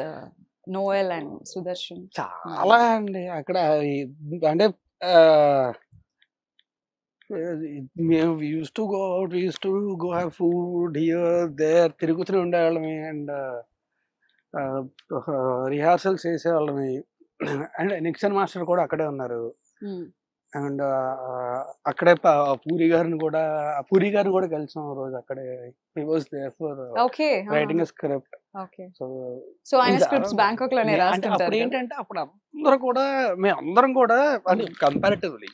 నోయల్ అండ్ సుదర్శన్? చాలా అండి అక్కడ. అంటే మేము use to go out, use to go have food here there, తిరుగుతూనే ఉండేవాళ్ళమి. అండ్ రిహార్సల్స్ చేసేవాళ్ళమి. అండ్ నిక్సన్ మాస్టర్ కూడా అక్కడే ఉన్నారు. అండ్ అక్కడే పూరి గారిని కూడా కలిసాం రోజు అక్కడే. He was there for writing a script. So ఆయన స్క్రిప్ట్స్ బ్యాంకాక్ లోనే రాస్తుంటారు. అప్పుడు ఏంటంటే అప్పుడు మేమందరం కూడా కంపారిటివ్లీ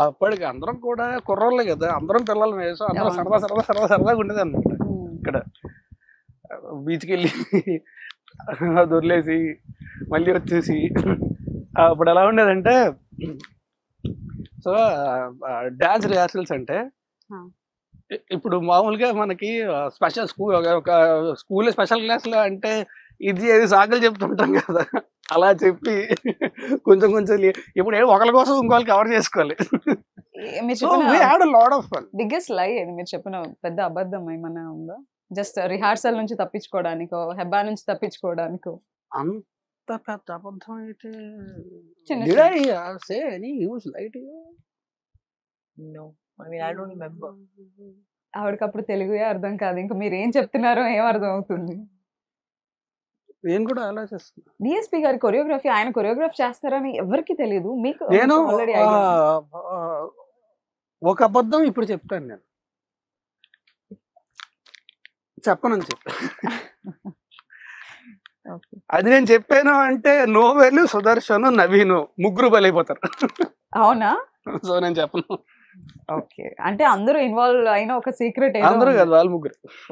అప్పటికి అందరం కూడా కుర్రోళ్ళే కదా, అందరం పిల్లలు వేసాం, అందరం సరదాగా ఉండేది అనమాట. ఇక్కడ బీచ్కి వెళ్ళి దొర్లేసి మళ్ళీ వచ్చేసి అప్పుడు ఎలా ఉండేదంటే, సో డాన్స్ రిహార్సల్స్ అంటే ఇప్పుడు మామూలుగా మనకి స్పెషల్ ఒక స్కూల్ స్పెషల్ క్లాస్లో అంటే ఇది సాకులు చెప్తుంటాం కదా, అలా చెప్పి కొంచెం ఇప్పుడు ఒకరి కోసం ఇంకోళ్ళు కవర్ చేసుకోవాలి. బిగ్గెస్ట్ లై అది మీరు చెప్పిన పెద్ద అబద్ధం ఏమన్నా ఉందా? జస్ట్ రిహార్సల్ నుంచి తప్పించుకోవడానికో, హెబ్బా నుంచి తప్పించుకోవడానికో? అంత పెద్ద అబద్ధం అయితే ఆవిడకప్పుడు తెలుగు అర్థం కాదు, ఇంకా మీరు ఏం చెప్తున్నారో ఏం అర్థం అవుతుంది. నేను కూడా అలా చేస్తున్నా. డిఎస్పీ గారి కొరియోగ్రఫీ ఆయన కొరియోగ్రాఫ్ చేస్తారని ఎవరికి తెలియదు, మీకు నేను ఒక అబద్ధం ఇప్పుడు చెప్తాను. నేను చెప్పనని చెప్పి అది నేను చెప్పాను అంటే నోవెల్, సుదర్శన్, నవీను ముగ్గురు బలైపోతారు. అవునా? సో నేను చెప్పను. ఓకే. అంటే అందరూ ఇన్వాల్వ్ అయిన ఒక సీక్రెట్? అందరూ కాదు,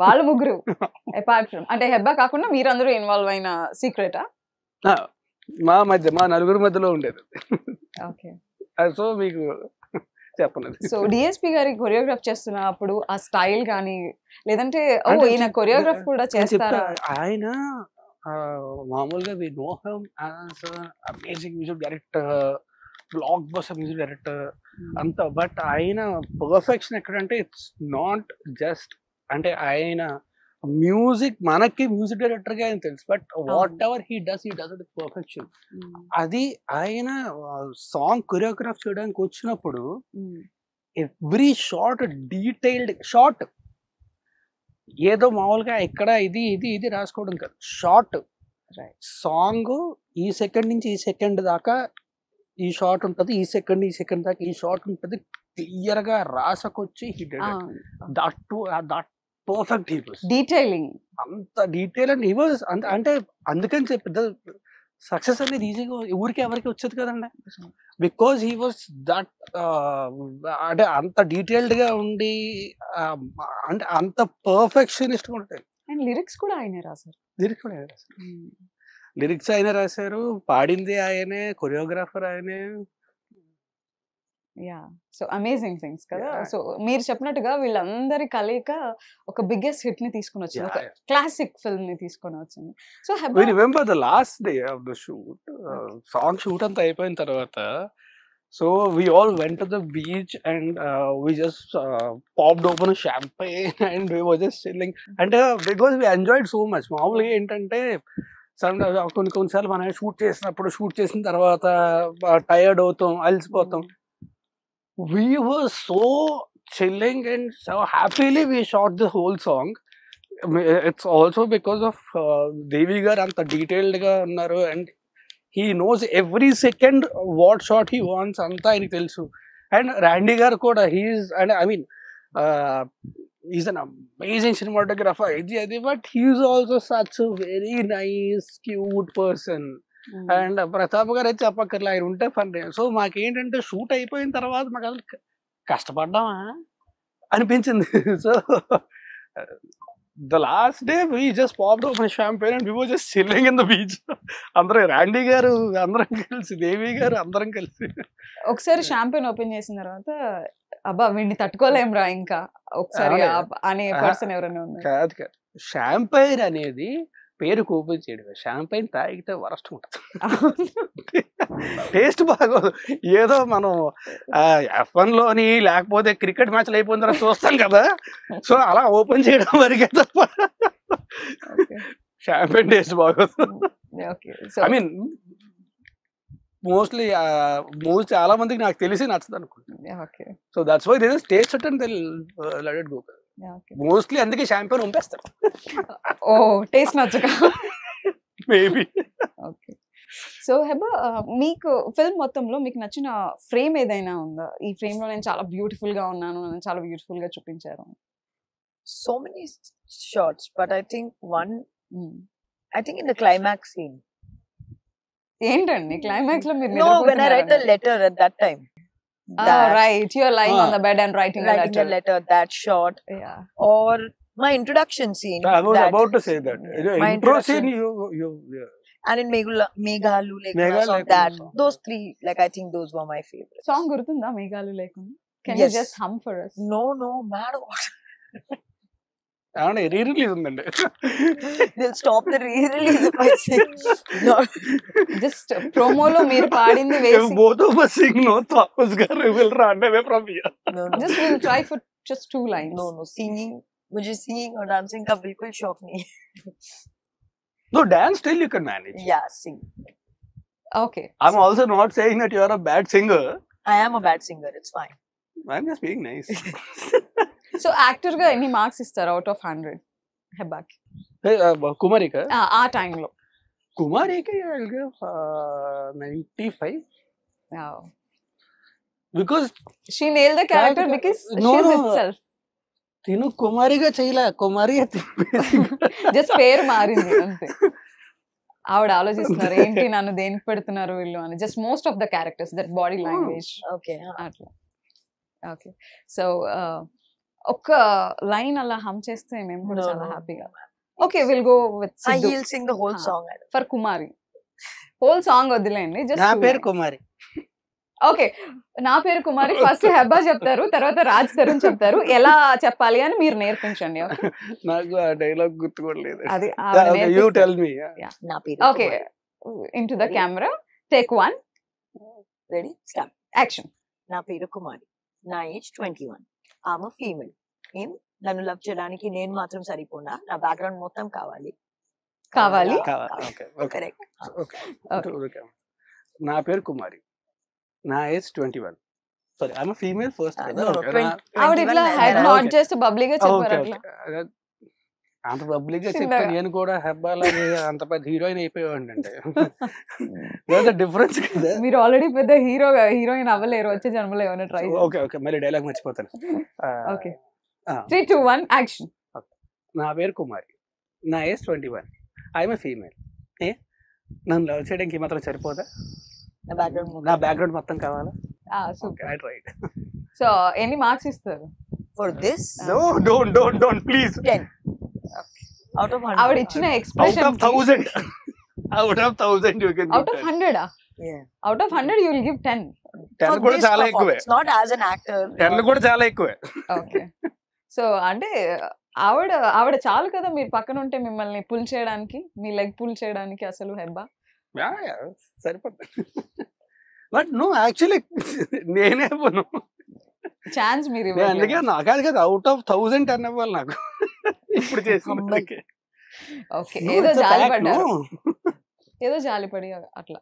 వాళ్ళు ముగ్గురు. అపార్ట్ ఫ్రమ్ అంటే హెబ్బా కాకుండా మీరందరూ ఇన్వాల్వ్ అయిన సీక్రెటా? మా నలుగురు మధ్యలో ఉండేది. ఓకే. సో మీకు చెప్పలేదు. సో డిఎస్పి గారి కొరియోగ్రాఫ్ చేస్తున్నప్పుడు ఆ స్టైల్ కానీ లేదంటే అంటే ఈయన కొరియోగ్రాఫ్ కూడా నేను చెప్తా, చేస్తారా? ఆయన మామూలుగా we know him as amazing music director, blockbuster music director అంత. బట్ ఆయన పర్ఫెక్షన్ ఎక్కడంటే ఇట్స్ నాట్ జస్ట్ అంటే ఆయన మ్యూజిక్ మనకి మ్యూజిక్ డైరెక్టర్ గా ఆయన తెలుసు, but whatever he does it perfection. అది ఆయన సాంగ్ కొరియోగ్రాఫ్ చేయడానికి వచ్చినప్పుడు ఎవ్రీ షార్ట్ డీటెయిల్డ్ షార్ట్, ఏదో మామూలుగా ఇక్కడ ఇది ఇది ఇది రాసుకోవడం కాదు, షార్ట్ సాంగ్ ఈ సెకండ్ నుంచి ఈ సెకండ్ దాకా ఈ షార్ట్ ఉంటుంది, ఈ సెకండ్ దాకా ఈ షార్ట్ ఉంటుంది, క్లియర్ గా రాసకొచ్చి that perfect he was detailing అంత డీటెయిల్ అండ్ హీ వాస్ అంటే అందుకని చెప్పి సక్సెస్ అనేది ఈజీగా ఊరికి ఎవరికి వచ్చేది కదండి, బికాజ్ హీ వాస్ దట్ అంటే అంత డీటెయిల్డ్ గా ఉండి అంటే అంత పర్ఫెక్షనిస్ట్ గా ఉంటాయి. అండ్ లిరిక్స్ కూడా ఆయనే రాశారు. లిరిక్స్ కూడా ఆయన రాశారు, లిరిక్స్ ఆయన రాశారు, పాడింది ఆయనే, కొరియోగ్రాఫర్ ఆయనే. యా, సో అమేజింగ్ థింగ్స్ కదా. సో మీరు చెప్పినట్టుగా వీళ్ళందరి కలయిక ఒక బిగ్గెస్ట్ హిట్ ని తీసుకుని వచ్చింది, ఒక క్లాసిక్ ఫిల్మ్ ని తీసుకొని వచ్చింది. So we remember the last day of the shoot, song shoot అంతా అయిపోయిన తర్వాత, so we all went to the beach and we just popped open a champagne and we were just chilling, and because we enjoyed so much. మామూలుగా ఏంటంటే కొన్నిసార్లు మనం షూట్ చేసిన తర్వాత టైర్డ్ అవుతాం, అలసిపోతాం. We were so chilling and so happily we shot the whole song. It's also because of Devi gar anta detailed ga unnaru, and he knows every second what shot he wants anta ayiniki telusu. And Randy gar kuda, he's an amazing cinematographer, but he's also such a very nice, cute person. And Pratap గారు అయితే చెప్పక్కర్లే, ఆయన ఉంటే ఫన్. సో మాకేంటంటే షూట్ అయిపోయిన తర్వాత మాకు అసలు కష్టపడ్డామా అనిపించింది. So the last day we just popped open champagne and we were just chilling in the beach. అందరం, రాండీ గారు అందరం కలిసి, దేవి గారు అందరం కలిసి. ఒకసారి షాంపైన్ ఓపెన్ చేసిన తర్వాత అబ్బా వీడిని తట్టుకోలేం రా ఇంకా ఒకసారి అనే పర్సన్ ఎవరైనా ఉన్నారు? కాదు కాదు, షాంపైన్ అనేది పేరుకు ఓపెన్ చేయడం, షాంపైన్ తాగితే వరస్ట్ ఉంటుంది, టేస్ట్ బాగోదు. ఏదో మనం F1 లోని లేకపోతే క్రికెట్ మ్యాచ్లు అయిపోయిన తర్వాత చూస్తాం కదా, సో అలా ఓపెన్ చేయడం వరకే తప్ప షాంపైన్ టేస్ట్ బాగోదు. ఐ మీన్ మోస్ట్లీ చాలా మందికి నాకు తెలిసి నచ్చదు అనుకుంటా. So that's why they just taste it and they let it go. Mostly అందుకే షాంపైన్ పంపేస్తారు. ఓ టేస్ట్ నచ్చక మేబీ. ఓకే, సో హెబా మీకు ఫిల్మ్ మొత్తంలో మీకు నచ్చిన ఫ్రేమ్ ఏదైనా ఉందా? ఈ ఫ్రేమ్ లో నేను చాలా బ్యూటిఫుల్ గా ఉన్నాను, నేను చాలా బ్యూటిఫుల్ గా చూపించారు. So many shots, but I think in the climax scene. ఏంటండి క్లైమాక్స్ లో మీరు? No, when I write a letter at that time. Right, you are lying on the bed and writing a letter. That shot. Yeah. Or my introduction scene. I was about to say that. My intro scene, you and in Meghalu Lekuna, that those three, like I think those were my favorites. Song gurtunda Meghalu Lekuna? Can you just hum for us? No, man. re-release ఉందండి. They'll stop the re-release if I sing. No. Just promo lo meer paadindi If vesi. both of us sing, no, Tapas garu will run away from here. No. Just we'll try for just 2 lines. No. Singing, मुझे singing और dancing का बिल्कुल शौक नहीं है. No, dance still you can manage. Yeah, sing. Okay. I'm also not saying that you are a bad singer. I am a bad singer. It's fine. I'm just being nice. So actor గా ఎన్ని మార్క్స్ ఇస్తారు అవుట్ ఆఫ్ 100 హెబ్బాకి? కుమారిక ఆ టైంలో కుమారికి 95 because she nailed the character because she is itself. తిను కుమారిగా చేయలే, కుమారి జస్ట్ పేరు మారింది అంతే. ఆవిడ ఆలోచిస్తున్నారు ఏంటి నన్ను దేనికి పెడుతున్నారు వీళ్ళు అని. Just most of the characters that body language. Okay అట్లా. ఓకే, సో ఒక్క లైన్ అలా హమ్ చేస్తే మేము కూడా చాలా హ్యాపీగా. Okay, will go with Siddhu. I'll sing the whole song for Kumari. Whole song వదిలేండి, జస్ట్ నా పేరు కుమారి. ఓకే, నా పేరు కుమారి. ఫస్ట్ హెబ్బా చెప్తారు, తర్వాత రాజ్ తరుణ్ చెప్తారు. ఎలా చెప్పాలి అని మీరు నేర్పించండి. నాకు ఆ డైలాగ్ గుర్తుకోలేదు. అది యూ టెల్ మీ. నా పేరు okay, into the camera, take 1, ready start. Action. నా పేరు కుమారి, నా ఏజ్ 21. ఆమె ఫీమేల్. నన్ను లవ్ చేయడానికి నేను మాత్రం సరిపోనా, నా బ్యాక్గ్రౌండ్ మొత్తం కావాలి. కరెక్ట్. నా పేరు కుమారి, నా age 21. Sorry, I'm female first. ఆవిడ ఇట్లా హెడ్ నోట్ చేస్తే బబ్లీగా చెప్పారు. అట్లా అంత పబ్లిక్ గా చెప్తే నేను కూడా హెబ్బాలాగే అంత పెద్ద హీరోయిన్ అయిపోయాడు అంటే డిఫరెన్స్ కదా. మీరు ఆల్రెడీ పెద్ద హీరోయిన్ అవ్వలేరు వచ్చే జన్మలో. ఏమైనా ట్రై. ఓకే మళ్ళీ డైలాగ్ మర్చిపోతాను. Okay, 3, 2, 1 action. నా పేరు కుమారి, నా ఏజ్ 21. I am female. నన్ను లవ్ చేయడానికి మాత్రం సరిపోదా, నా బ్యాక్గ్రౌండ్ మొత్తం కావాలా? రైట్. సో ఎన్ని మార్క్స్ ఇస్తారు for this? No, don't please. 10 out of 100. ఆవిడ ఇచ్చిన expression out of 1000 you can out of 100. Out of 100 you will give 10. 10 కూడా చాలా ఎక్కువే. It's not as an actor. 10 కూడా చాలా ఎక్కువే. ఓకే, సో అంటే ఆవిడ చాలు కదా మీరు పక్కన ఉంటే మిమ్మల్ని పుల్ చేయడానికి, మీ లెగ్ పుల్ చేయడానికి. అసలు హెబ్బా సరిపోతుంది. బట్ నో, యాక్చువల్లీ నేనే పోను ఛాన్స్ మీరు అందుకే నాకు కదా అవుట్ ఆఫ్ 1000 10 అవ్వాలి నాకు ఇప్పుడు చేసిన. ఓకే, ఏదో జాలిపడి అట్లా.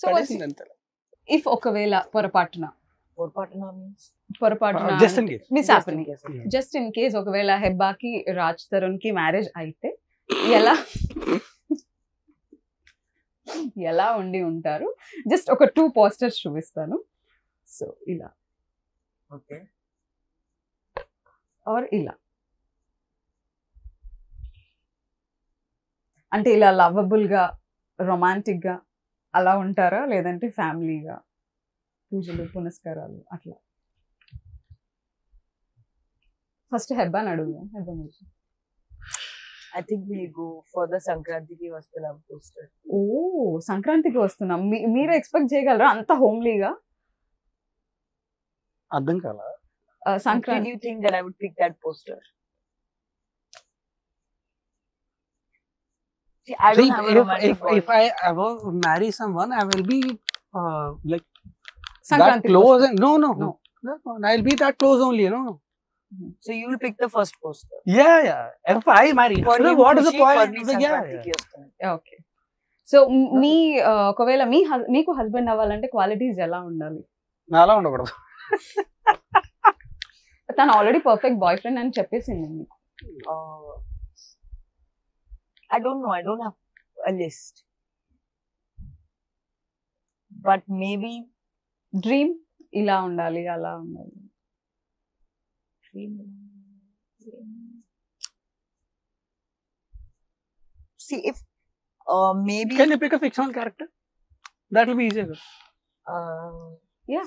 సో ఇఫ్ ఒకవేళ పొరపాటున జస్ట్ ఇన్ కేస్ ఒకవేళ హెబ్బాకి రాజ్ తరుణ్ కి మ్యారేజ్ అయితే ఎలా ఉండి ఉంటారు? జస్ట్ ఒక 2 పోస్టర్స్ చూపిస్తాను. సో ఇలా, ఓకే, ఆర్ ఇలా, అంటే ఇలా లవబుల్ గా, రొమాంటిక్ గా అలా ఉంటారా, లేదంటే ఫ్యామిలీగా, పూజలు పునస్కారాలు అట్లా? ఫస్ట్ హెబ్బాని అడుగుదాం. హెబ్బా మీరు. I think we go for the సంక్రాంతికి వస్తున్నాం పోస్టర్. ఓ, సంక్రాంతికి వస్తున్నాం. మీరు ఎక్స్పెక్ట్ చేయగలరా అంత హోమ్లీగా? అర్థం కాలా? Sankranti. Do you think that I would pick that poster? See, I don't have a romantic if I ever marry someone, I will be like Sankranti that close. No. I'll be that close only, you know. So you will pick the first poster. Yeah. If I marry, what is the point? Okay. So మీ ఒకవేళ మీకు హస్బెండ్ అవ్వాలంటే క్వాలిటీస్ ఎలా ఉండాలి? అలా ఉండకూడదు. తను ఆల్రెడీ పర్ఫెక్ట్ బాయ్ ఫ్రెండ్ అని చెప్పేసింది మీకు. I don't know. I don't have a list. But maybe dream ఇలా ఉండాలి, అలా ఉండాలి. See, if maybe. Can you pick a fictional character? That will be easier. Yeah.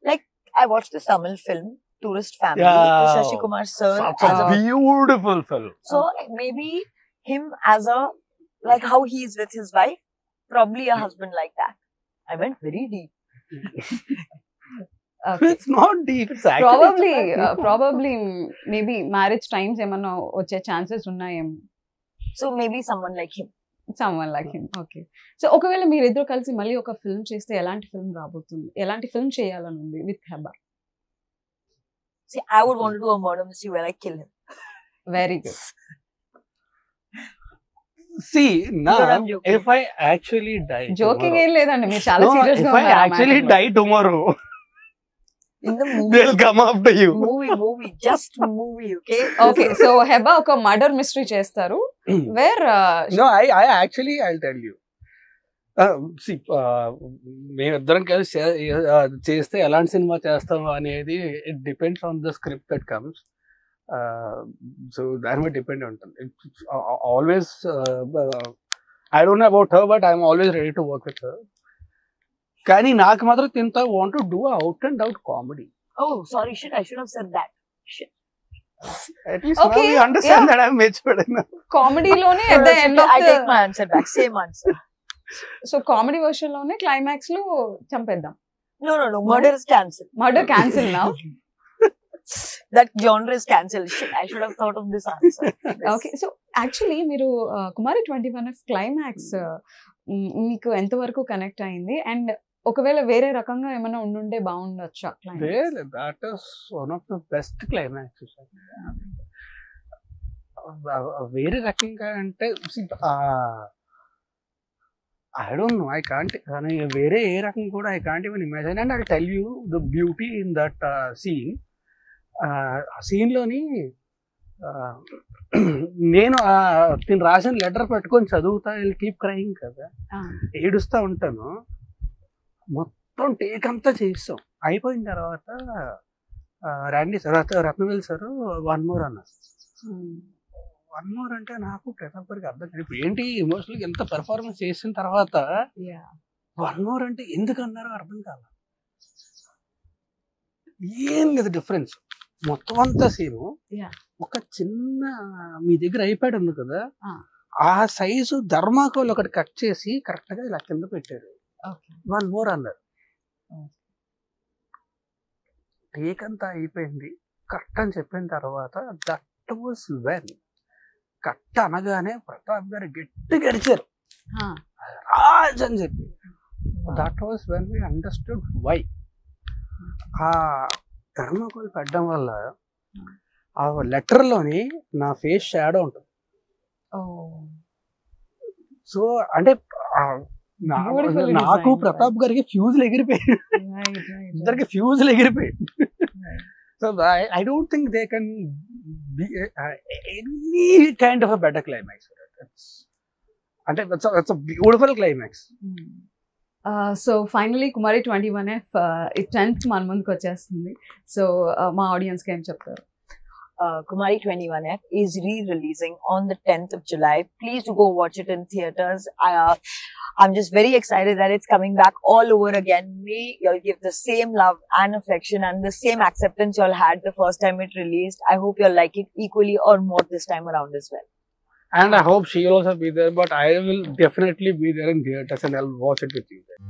Like, I watched this Tamil film, Tourist Family. Yeah. Shashi Kumar sir. Such a beautiful film. So maybe him as a, like how he is with his wife, probably a husband like that. I went very deep. Okay. It's not deep. It's actually probably maybe marriage times ఏమన్నా వచ్చే ఛాన్సెస్ ఉన్నాయేమో. So maybe someone like him. Okay. So ఒకవేళ మీరిద్దరు కలిసి మళ్ళీ ఒక ఫిల్మ్ చేస్తే ఎలాంటి ఫిల్మ్ రాబోతుంది? ఎలాంటి ఫిల్మ్ చేయాలని ఉంది with Hebah? See, I would want to do a murder mystery where I kill him. Very good. See, now if I actually die, joking ఏం లేదండి, మీరు చాలా సీరియస్ గా ఉన్నారు. If I actually die tomorrow, in the movie they'll come after you. Movie, just movie, okay? Okay, so Hebah ఒక మర్డర్ మిస్టరీ చేస్తారు wear no, I'll tell you. See, మేమిద్దరం కలిసి చేస్తే ఎలాంటి సినిమా చేస్తాం అనేది it depends on the script that comes. So that will depend on it. Always I don't know about her, but I'm always ready to work with her. కానీ నాకు మాత్రం తింత want to do out and out comedy. Oh, sorry, shit, I should have said that. Shit. At least now you understand that I'm matured enough. Comedy లోనే at the end of I take my answer back. Same answer. So comedy version లోనే క్లైమాక్స్ లో చంపేద్దాం. No. Murder is cancelled. Murder cancel now. That genre is cancelled. Shit, I should have thought of this answer. Okay, so actually మీరు కుమారి 21F క్లైమాక్స్ మీకు ఎంతవరకు కనెక్ట్ అయింది, అండ్ ఒకవేళ వేరే రకంగా ఏమైనా ఉండుంటే బాగుండొచ్చా climax? That is one of the best climaxes. వేరే రకంగా అంటే I don't know, I can't, వేరే ఏ రకం కూడా I can't even imagine, and I'll tell you the beauty in that scene. Scene లోని నేను తిని రాసిన లెటర్ పట్టుకొని చదువుతా, కీప్ క్రైయింగ్ కదా, ఏడుస్తూ ఉంటాను. మొత్తం టేక్ అంతా చేస్తాం, అయిపోయిన తర్వాత Randy sir, Rathnavel sir 1 more అన్నారు. 1 more అంటే నాకు ప్రతాప్ గారికి అర్థం కాదు, ఇప్పుడు ఏంటి ఎమోషనల్గా ఎంత పెర్ఫార్మెన్స్ చేసిన తర్వాత 1 more అంటే ఎందుకు అన్నారో అర్థం కాదు. ఏం లేదు డిఫరెన్స్, మొత్తం అంతా సీను ఒక చిన్న మీ దగ్గర ఐప్యాడ్ ఉంది కదా, ఆ సైజు ధర్మాకోల్ ఒకటి కట్ చేసి కరెక్ట్ గా ఇలా కింద పెట్టారు. 1 more అన్నారు. టేక్ అంతా అయిపోయింది, కరెక్ట్ అని చెప్పిన తర్వాత దట్ వాస్ వెన్, కరెక్ట్ అనగానే ప్రతాప్ గారు గట్టి గడిచారు రాజ్ అని చెప్పి. That was when we understood why. ఆ థర్మాకోల్ పెట్టడం వల్ల ఆ లెటర్ లోని నా ఫేస్ షాడో ఉంటుంది. సో అంటే నాకు ప్రతాప్ గారికి ఫ్యూజులు ఎగిరిపోయాయి, ఇద్దరికి ఫ్యూజులు ఎగిరిపోయాయి. So I don't think they can be any kind of a better climax. అంటే it's a beautiful climax. So finally Kumari 21F 10th మన ముందుకు వచ్చేస్తుంది. సో మా ఆడియన్స్కి ఏం చెప్తారు? Kumari 21F is re-releasing on the 10th of July. Please do go watch it in theaters. I'm just very excited that it's coming back all over again. May you'll give the same love and affection and the same acceptance y'all had the first time it released. I hope you'll like it equally or more this time around as well. And I hope she'll also be there, but I will definitely be there in theaters and I'll watch it with you there.